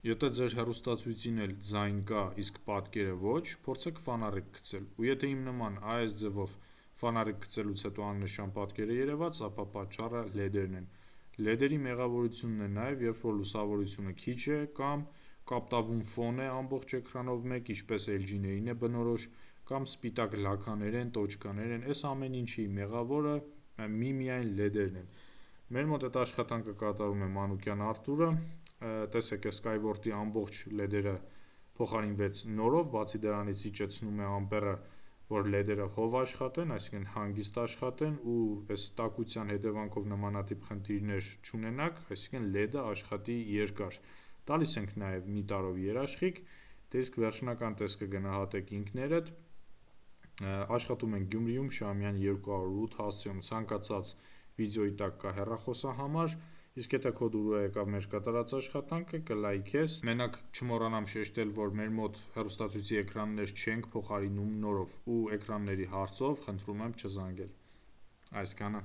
Եթե ձեր հեռուստացույցին էլ ձայն կա, իսկ պատկերը ոչ, փորձեք ֆոնարիկ գցել, ու եթե իմ նման այս ձևով ֆոնարիկ գցելուց հետո աննշան պատկեր է երևաց, ապա պատճառը LED-երն են։ LED-երի մեղավորությունն է նաև, երբ որ լուսավորությունը քիչ է կամ կապտավուն ֆոն է ամբողջ էկրանով մեկ, ինչպես LG-ներին է բնորոշ, կամ սպիտակ լաքաներ են, տոճկաներ են, այս ամեն ինչի մեղավորը միայն LED-երն են։ Մեր մոտ այդ աշխատանքը կատարում է մանուկյան Արթուրը, տեսեք այս Skyward-ի ամբողջ LED-երը փոխարինվեց նորով, բացի դրանից իջեցնում է ամպերը, որ LED-երը հով աշխատեն, այսինքն հանգիստ աշխատեն ու այս տաքության հետևանքով նմանատիպ խնդիրներ չունենաք, այսինքն LED-ը աշխատի երկար։ Տալիս ենք նաև մի տարով երաշխիք, դե իսկ վերջնական տեսքը գնահատեք ինքներդ։ Աշխատում ենք Գյումրիում, Շամյան 208 հասցեում, ցանկացած վիդեոյի տակ կա հեռախոսահամար, իսկ եթե քո դուրը եկավ մեր կատարած աշխատանքը, կլայքես։ Մենակ չմոռանամ շեշտել, որ մեր մոտ հեռուստացույցի էկրաններ չենք փոխարինում նորով, ու էկրանների հարցով խնդրում եմ չզանգել։ Այսքանը։